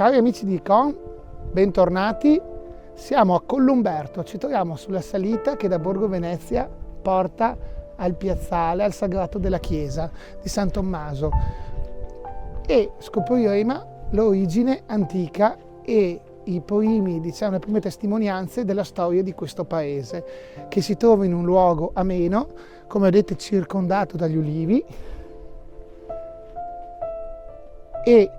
Cari amici di Icon, bentornati. Siamo a Collumberto, ci troviamo sulla salita che da Borgo Venezia porta al piazzale, al sagrato della chiesa di San Tommaso, e scopriremo l'origine antica e le prime testimonianze della storia di questo paese, che si trova in un luogo ameno, come vedete circondato dagli ulivi, e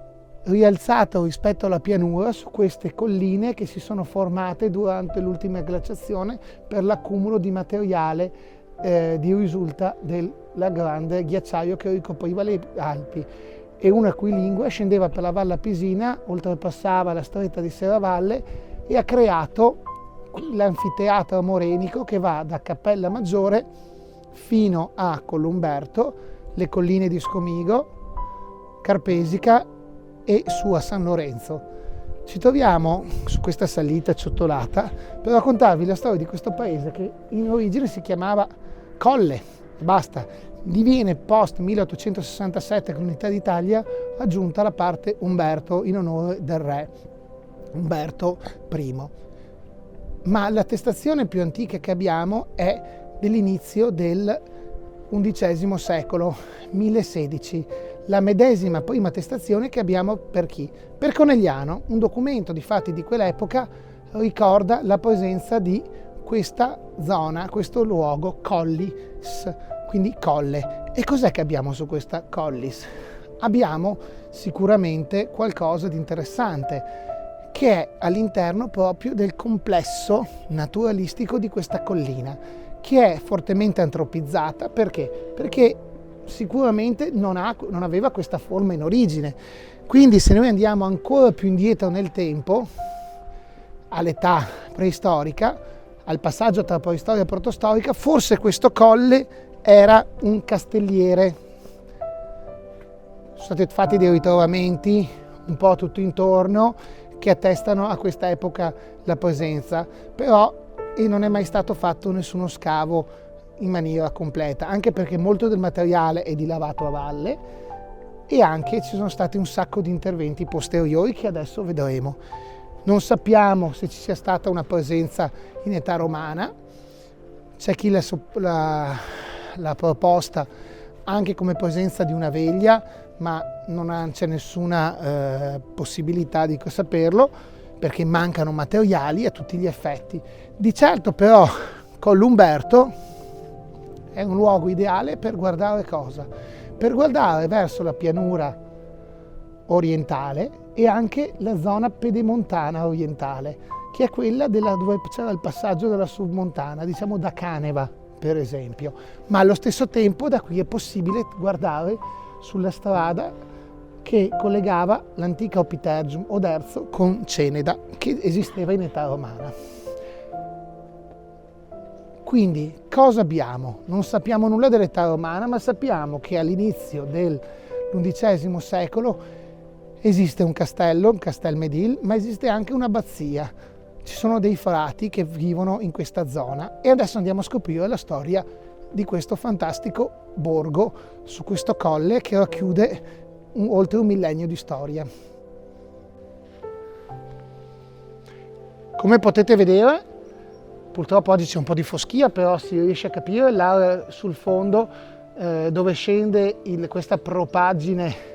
rialzato rispetto alla pianura su queste colline che si sono formate durante l'ultima glaciazione per l'accumulo di materiale di risulta della grande ghiacciaio che ricopriva le Alpi, e una cui lingua scendeva per la Valle Apesina, oltrepassava la stretta di Serravalle e ha creato l'anfiteatro morenico che va da Cappella Maggiore fino a Collumberto, le colline di Scomigo, Carpesica e su a San Lorenzo. Ci troviamo su questa salita ciotolata per raccontarvi la storia di questo paese che in origine si chiamava Colle, basta, diviene post 1867 con l'unità d'Italia aggiunta la parte Umberto in onore del re Umberto I. Ma l'attestazione più antica che abbiamo è dell'inizio del XI secolo, 1016. La medesima prima attestazione che abbiamo per chi? Per Conegliano. Un documento di fatti di quell'epoca ricorda la presenza di questa zona, questo luogo, Collis, quindi colle. E cos'è che abbiamo su questa Collis? Abbiamo sicuramente qualcosa di interessante, che è all'interno proprio del complesso naturalistico di questa collina, che è fortemente antropizzata. Perché? Perché sicuramente non aveva questa forma in origine. Quindi se noi andiamo ancora più indietro nel tempo, all'età preistorica, al passaggio tra preistoria e protostorica, forse questo colle era un castelliere. Sono stati fatti dei ritrovamenti un po' tutto intorno che attestano a questa epoca la presenza, però non è mai stato fatto nessuno scavo in maniera completa, anche perché molto del materiale è dilavato a valle e anche ci sono stati un sacco di interventi posteriori che adesso vedremo. Non sappiamo se ci sia stata una presenza in età romana, c'è chi l'ha proposta anche come presenza di una veglia, ma non c'è nessuna possibilità di saperlo perché mancano materiali a tutti gli effetti. Di certo però Collumberto è un luogo ideale per guardare cosa? Per guardare verso la pianura orientale e anche la zona pedemontana orientale, che è quella dove c'era il passaggio della submontana, diciamo da Caneva per esempio. Ma allo stesso tempo da qui è possibile guardare sulla strada che collegava l'antica Opitergium Oderzo con Ceneda, che esisteva in età romana. Quindi cosa abbiamo? Non sappiamo nulla dell'età romana, ma sappiamo che all'inizio dell'XI secolo esiste un castello, un Castelmedil, ma esiste anche un'abbazia. Ci sono dei frati che vivono in questa zona e adesso andiamo a scoprire la storia di questo fantastico borgo su questo colle che racchiude oltre un millennio di storia. Come potete vedere, purtroppo oggi c'è un po' di foschia, però si riesce a capire l'area sul fondo dove scende questa propaggine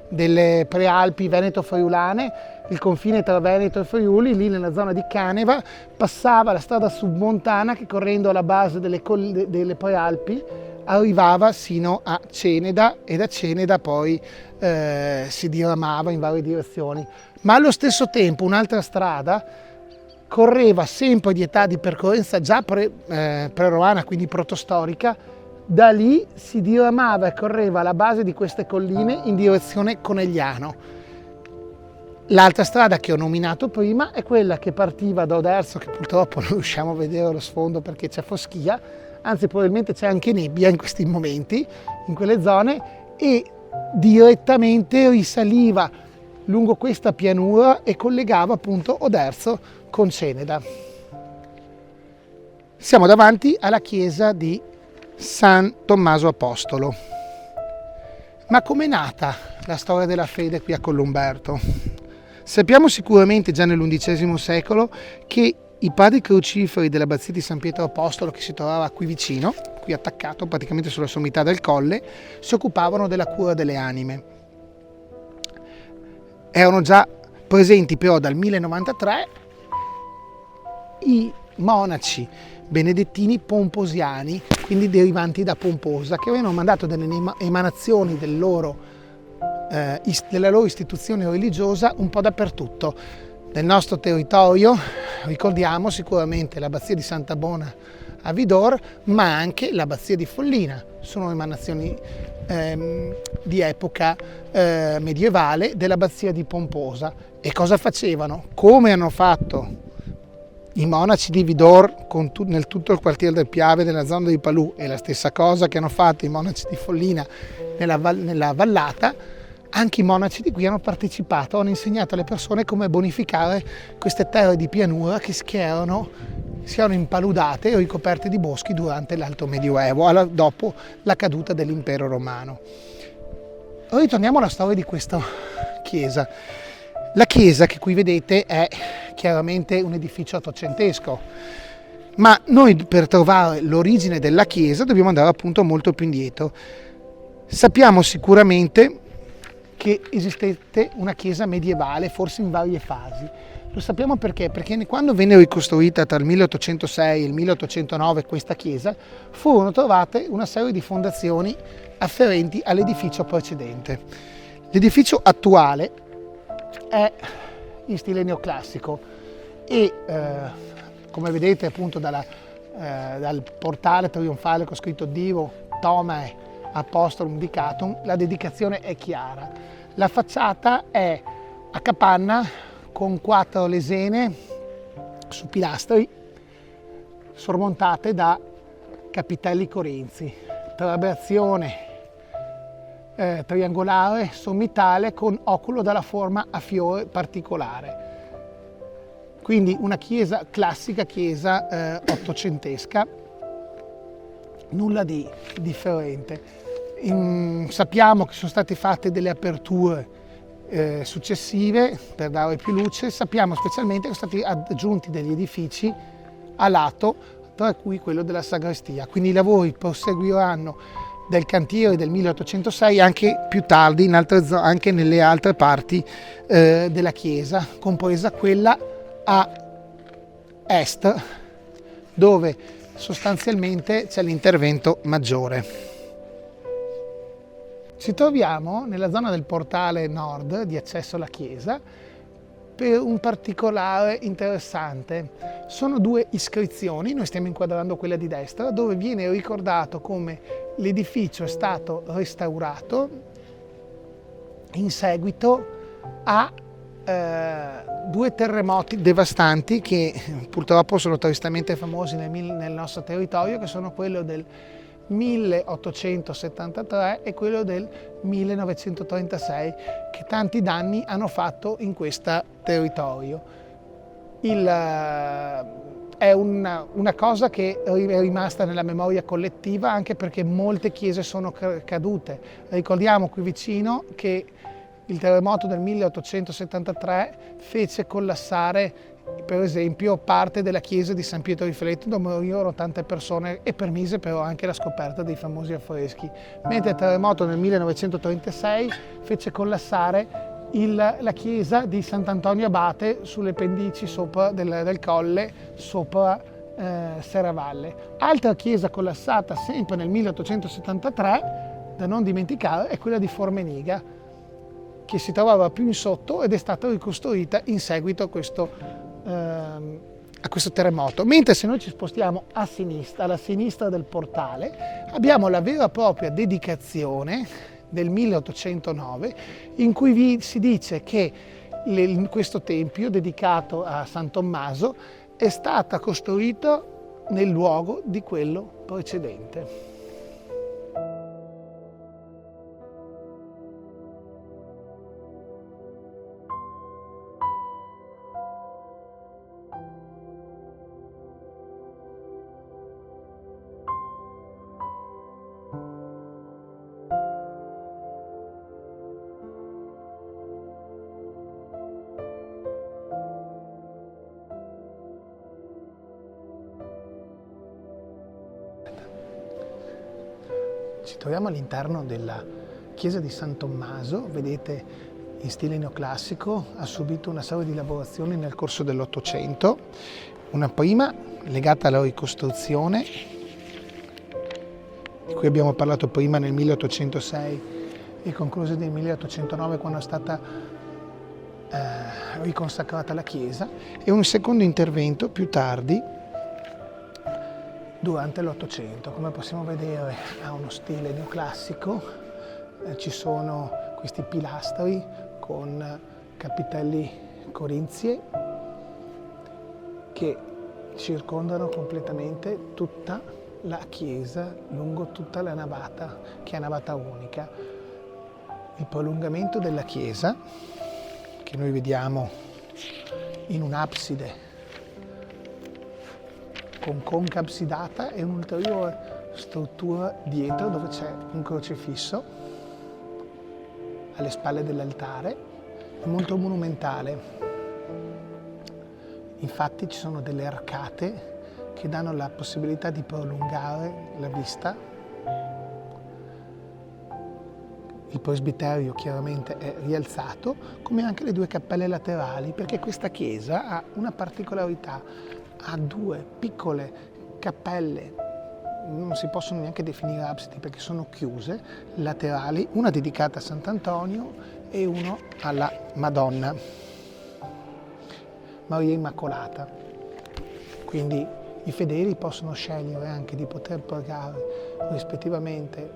delle prealpi veneto-friulane, il confine tra Veneto e Friuli, lì nella zona di Caneva, passava la strada submontana che correndo alla base delle prealpi arrivava sino a Ceneda e da Ceneda poi si diramava in varie direzioni. Ma allo stesso tempo un'altra strada correva sempre di età di percorrenza già pre-romana, quindi protostorica. Da lì si diramava e correva alla base di queste colline in direzione Conegliano. L'altra strada che ho nominato prima è quella che partiva da Oderzo, che purtroppo non riusciamo a vedere allo sfondo perché c'è foschia, anzi probabilmente c'è anche nebbia in questi momenti, in quelle zone, e direttamente risaliva lungo questa pianura e collegava appunto Oderzo con Ceneda. Siamo davanti alla chiesa di San Tommaso Apostolo. Ma com'è nata la storia della fede qui a Collumberto? Sappiamo sicuramente già nell'undicesimo secolo che i padri cruciferi dell'abbazia di San Pietro Apostolo, che si trovava qui vicino, qui attaccato praticamente sulla sommità del colle, si occupavano della cura delle anime. Erano già presenti però dal 1093 i monaci benedettini pomposiani, quindi derivanti da Pomposa, che avevano mandato delle emanazioni della loro istituzione religiosa un po' dappertutto. Nel nostro territorio ricordiamo sicuramente l'abbazia di Santa Bona a Vidor, ma anche l'abbazia di Follina. Sono emanazioni di epoca medievale dell'abbazia di Pomposa. E cosa facevano? Come hanno fatto i monaci di Vidor nel tutto il quartiere del Piave, nella zona di Palù, e la stessa cosa che hanno fatto i monaci di Follina nella vallata. Anche i monaci di qui hanno partecipato, hanno insegnato alle persone come bonificare queste terre di pianura che si erano impaludate o ricoperte di boschi durante l'Alto Medioevo, dopo la caduta dell'Impero Romano. Ritorniamo alla storia di questa chiesa. La chiesa che qui vedete è chiaramente un edificio ottocentesco, ma noi per trovare l'origine della chiesa dobbiamo andare appunto molto più indietro. Sappiamo sicuramente che esistette una chiesa medievale, forse in varie fasi. Lo sappiamo perché quando venne ricostruita tra il 1806 e il 1809 questa chiesa, furono trovate una serie di fondazioni afferenti all'edificio precedente. L'edificio attuale è in stile neoclassico e come vedete appunto dal portale trionfale con scritto Divo Tomae Apostolum Dicatum, la dedicazione è chiara. La facciata è a capanna con 4 lesene su pilastri sormontate da capitelli corinzi, trabeazione triangolare sommitale con oculo dalla forma a fiore particolare. Quindi una chiesa classica, chiesa ottocentesca, nulla di differente. Sappiamo che sono state fatte delle aperture successive per dare più luce, sappiamo specialmente che sono stati aggiunti degli edifici a lato, tra cui quello della sagrestia. Quindi i lavori proseguiranno del cantiere del 1806 anche più tardi anche nelle altre parti della chiesa, compresa quella a est, dove sostanzialmente c'è l'intervento maggiore. Ci troviamo nella zona del portale nord di accesso alla chiesa per un particolare interessante. Sono 2 iscrizioni, noi stiamo inquadrando quella di destra, dove viene ricordato come l'edificio è stato restaurato in seguito a 2 terremoti devastanti che purtroppo sono tristemente famosi nel nostro territorio, che sono quello del 1873 e quello del 1936, che tanti danni hanno fatto in questo territorio. È una cosa che è rimasta nella memoria collettiva, anche perché molte chiese sono cadute. Ricordiamo qui vicino che il terremoto del 1873 fece collassare per esempio parte della chiesa di San Pietro di Feletto, dove morirono tante persone, e permise però anche la scoperta dei famosi affreschi, mentre il terremoto nel 1936 fece collassare la chiesa di Sant'Antonio Abate sulle pendici del colle sopra Serravalle. Altra chiesa collassata sempre nel 1873, da non dimenticare, è quella di Formeniga, che si trovava più in sotto ed è stata ricostruita in seguito a questo terremoto. Mentre se noi ci spostiamo a sinistra, alla sinistra del portale, abbiamo la vera e propria dedicazione del 1809, in cui si dice che questo tempio dedicato a San Tommaso è stato costruito nel luogo di quello precedente. Ci troviamo all'interno della chiesa di San Tommaso, vedete in stile neoclassico, ha subito una serie di lavorazioni nel corso dell'Ottocento, una prima legata alla ricostruzione, di cui abbiamo parlato prima nel 1806 e conclusa nel 1809 quando è stata riconsacrata la chiesa, e un secondo intervento più tardi durante l'Ottocento. Come possiamo vedere ha uno stile neoclassico, ci sono questi pilastri con capitelli corinzie che circondano completamente tutta la chiesa lungo tutta la navata, che è navata unica. Il prolungamento della chiesa, che noi vediamo in un'abside con conca absidata, e un'ulteriore struttura dietro dove c'è un crocifisso alle spalle dell'altare, è molto monumentale. Infatti ci sono delle arcate che danno la possibilità di prolungare la vista. Il presbiterio chiaramente è rialzato, come anche le due cappelle laterali, perché questa chiesa ha una particolarità: ha due piccole cappelle, non si possono neanche definire absidi perché sono chiuse, laterali, una dedicata a Sant'Antonio e uno alla Madonna Maria Immacolata. Quindi i fedeli possono scegliere anche di poter pregare rispettivamente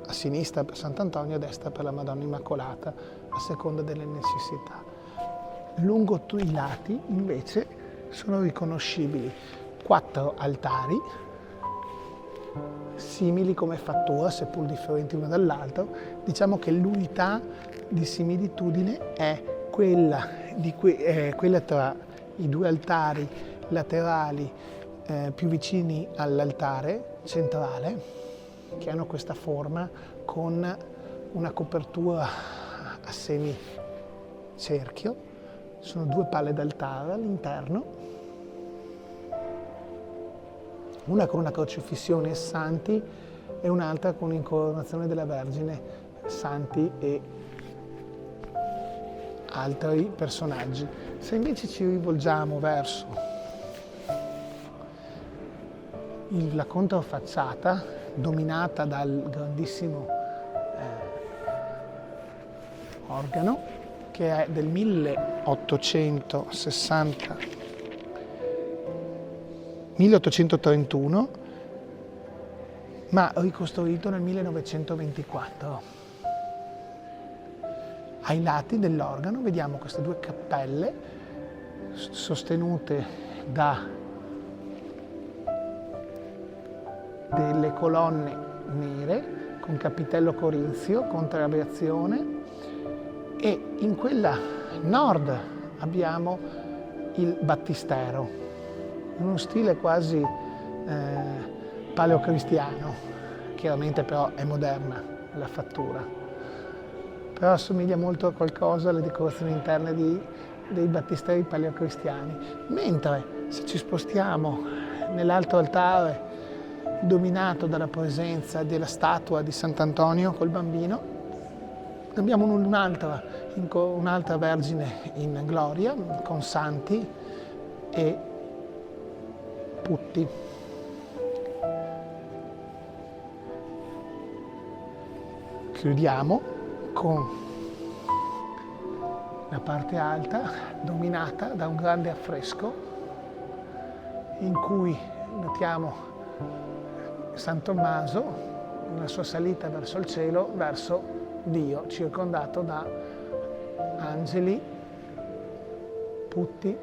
a sinistra per Sant'Antonio e a destra per la Madonna Immacolata, a seconda delle necessità. Lungo i lati invece sono riconoscibili 4 altari simili come fattura, seppur differenti uno dall'altro. Diciamo che l'unità di similitudine è quella tra i due altari laterali più vicini all'altare centrale, che hanno questa forma con una copertura a semicerchio. Sono 2 palle d'altare all'interno, una con una crocifissione e santi e un'altra con l'incoronazione della Vergine, santi e altri personaggi. Se invece ci rivolgiamo verso la controfacciata, dominata dal grandissimo organo, che è del 1831, ma ricostruito nel 1924. Ai lati dell'organo vediamo queste 2 cappelle sostenute da delle colonne nere con capitello corinzio, con trabeazione, e in quella nord abbiamo il battistero, in uno stile quasi paleocristiano. Chiaramente però è moderna la fattura, però assomiglia molto a qualcosa alle decorazioni interne dei battisteri paleocristiani. Mentre se ci spostiamo nell'altro altare, dominato dalla presenza della statua di Sant'Antonio col bambino, abbiamo un'altra Vergine in gloria con santi e putti. Chiudiamo con la parte alta dominata da un grande affresco in cui notiamo San Tommaso nella sua salita verso il cielo, verso Dio, circondato da angeli, putti,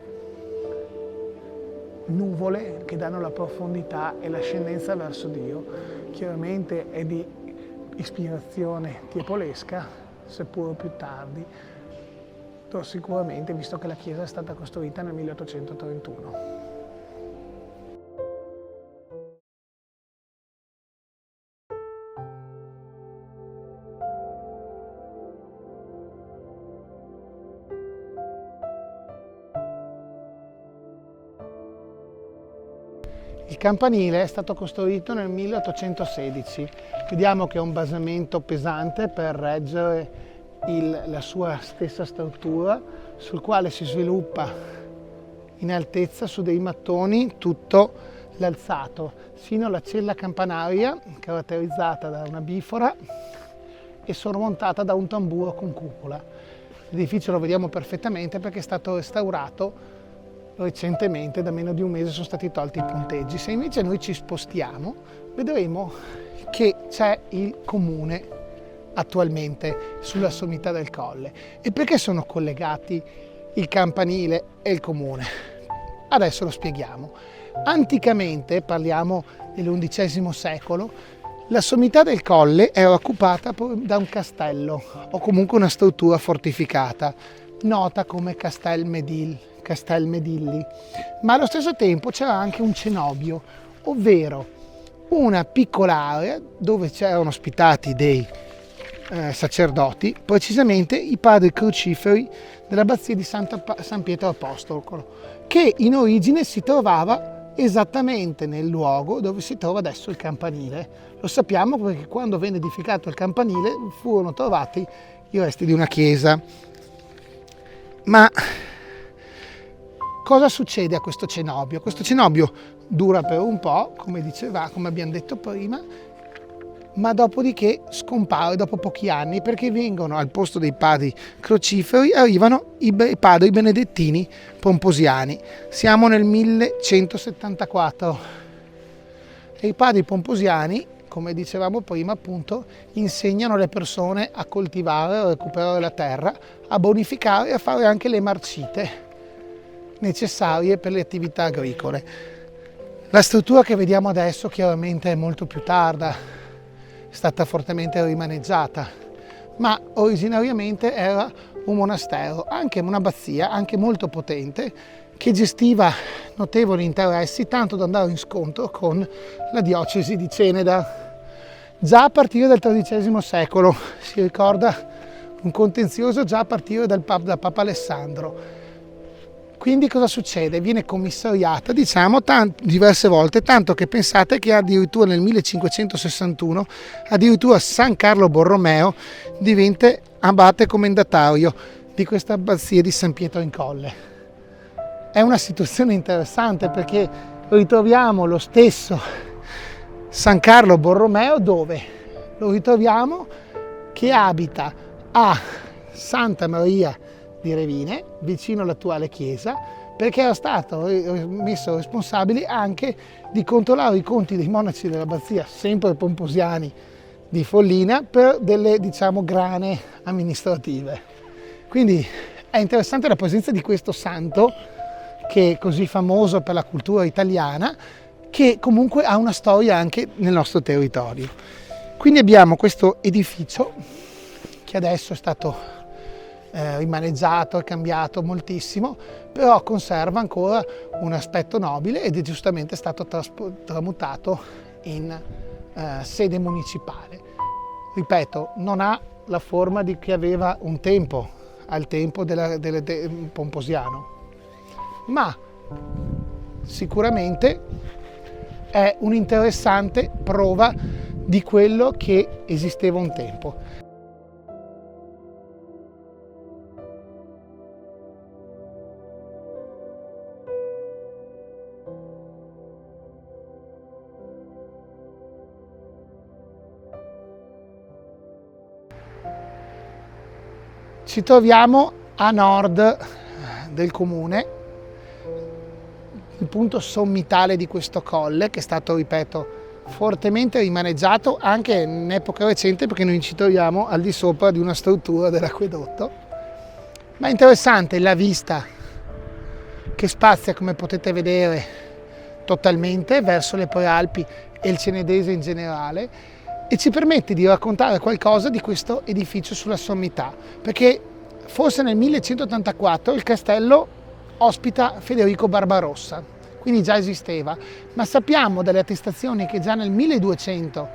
nuvole che danno la profondità e l'ascendenza verso Dio. Chiaramente è di ispirazione tiepolesca, seppur più tardi, sicuramente, visto che la chiesa è stata costruita nel 1831. Il campanile è stato costruito nel 1816. Vediamo che è un basamento pesante per reggere la sua stessa struttura, sul quale si sviluppa in altezza su dei mattoni tutto l'alzato, sino alla cella campanaria caratterizzata da una bifora e sormontata da un tamburo con cupola. L'edificio lo vediamo perfettamente perché è stato restaurato recentemente, da meno di un mese sono stati tolti i punteggi. Se invece noi ci spostiamo, vedremo che c'è il comune attualmente sulla sommità del colle. E perché sono collegati il campanile e il comune? Adesso lo spieghiamo. Anticamente, parliamo dell'XI secolo, la sommità del colle era occupata da un castello o comunque una struttura fortificata, nota come Castel Medilli, ma allo stesso tempo c'era anche un cenobio, ovvero una piccola area dove c'erano ospitati dei sacerdoti, precisamente i padri cruciferi dell'abbazia di San Pietro Apostolo, che in origine si trovava esattamente nel luogo dove si trova adesso il campanile. Lo sappiamo perché quando venne edificato il campanile furono trovati i resti di una chiesa. Ma cosa succede a questo cenobio? Questo cenobio dura per un po', come abbiamo detto prima, ma dopodiché scompare dopo pochi anni perché vengono al posto dei padri crociferi, arrivano i padri benedettini pomposiani. Siamo nel 1174 e i padri pomposiani, come dicevamo prima, appunto, insegnano alle persone a coltivare, a recuperare la terra, a bonificare e a fare anche le marcite necessarie per le attività agricole. La struttura che vediamo adesso chiaramente è molto più tarda, è stata fortemente rimaneggiata, ma originariamente era un monastero, anche un'abbazia, anche molto potente, che gestiva notevoli interessi, tanto da andare in scontro con la diocesi di Ceneda. Già a partire dal XIII secolo si ricorda un contenzioso già a partire dal Papa Alessandro. Quindi cosa succede? Viene commissariata, diverse volte, tanto che pensate che addirittura nel 1561 addirittura San Carlo Borromeo diventa abate commendatario di questa abbazia di San Pietro in Colle. È una situazione interessante perché ritroviamo lo stesso San Carlo Borromeo dove? Lo ritroviamo che abita a Santa Maria di Revine, vicino all'attuale chiesa, perché era stato messo responsabile anche di controllare i conti dei monaci dell'abbazia, sempre pomposiani di Follina, per delle, grane amministrative. Quindi è interessante la presenza di questo santo, che è così famoso per la cultura italiana, che comunque ha una storia anche nel nostro territorio. Quindi abbiamo questo edificio che adesso è stato rimaneggiato e cambiato moltissimo, però conserva ancora un aspetto nobile ed è giustamente stato tramutato in sede municipale. Ripeto, non ha la forma che aveva un tempo, al tempo del Pomposiano, ma sicuramente è un'interessante prova di quello che esisteva un tempo. Ci troviamo a nord del comune, il punto sommitale di questo colle che è stato, ripeto, fortemente rimaneggiato anche in epoca recente perché noi ci troviamo al di sopra di una struttura dell'acquedotto. Ma è interessante la vista che spazia, come potete vedere, totalmente verso le Prealpi e il Cenedese in generale, e ci permette di raccontare qualcosa di questo edificio sulla sommità, perché forse nel 1184 il castello ospita Federico Barbarossa, quindi già esisteva, ma sappiamo dalle attestazioni che già nel 1200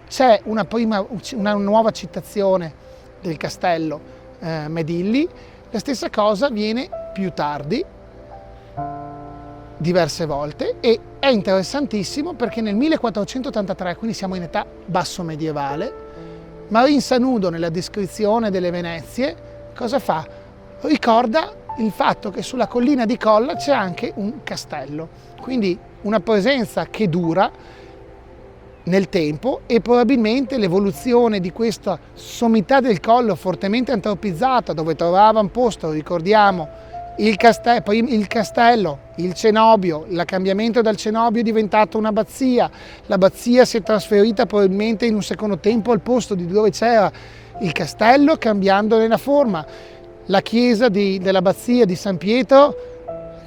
c'è una nuova citazione del castello Medilli. La stessa cosa avviene più tardi, diverse volte, e è interessantissimo perché nel 1483, quindi siamo in età basso medievale, Marin Sanudo nella descrizione delle Venezie cosa fa? Ricorda il fatto che sulla collina di Colla c'è anche un castello, quindi una presenza che dura nel tempo, e probabilmente l'evoluzione di questa sommità del collo fortemente antropizzata, dove trovava un posto, ricordiamo, il castello, il cenobio, il cambiamento dal cenobio è diventato un'abbazia, l'abbazia si è trasferita probabilmente in un secondo tempo al posto di dove c'era il castello, cambiandone la forma. La chiesa dell'abbazia di San Pietro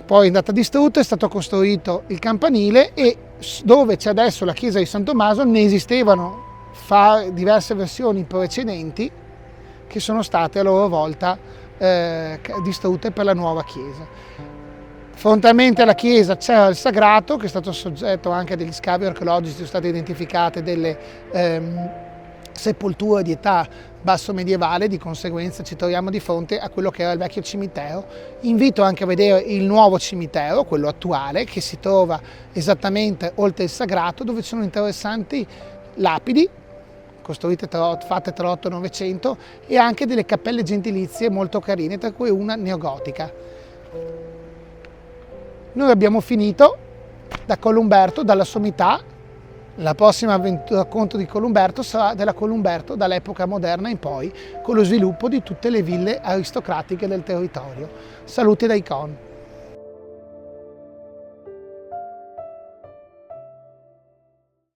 poi è andata distrutta, è stato costruito il campanile, e dove c'è adesso la chiesa di San Tommaso ne esistevano diverse versioni precedenti che sono state a loro volta distrutte per la nuova chiesa. Frontalmente alla chiesa c'era il sagrato, che è stato soggetto anche a degli scavi archeologici, sono state identificate delle sepolture di età basso medievale, di conseguenza ci troviamo di fronte a quello che era il vecchio cimitero. Invito anche a vedere il nuovo cimitero, quello attuale, che si trova esattamente oltre il sagrato, dove ci sono interessanti lapidi costruite fatte tra l'8 e il 900, e anche delle cappelle gentilizie molto carine, tra cui una neogotica. Noi abbiamo finito da Columberto, dalla sommità. La prossima racconto di Columberto sarà della Columberto dall'epoca moderna in poi, con lo sviluppo di tutte le ville aristocratiche del territorio. Saluti da Icon.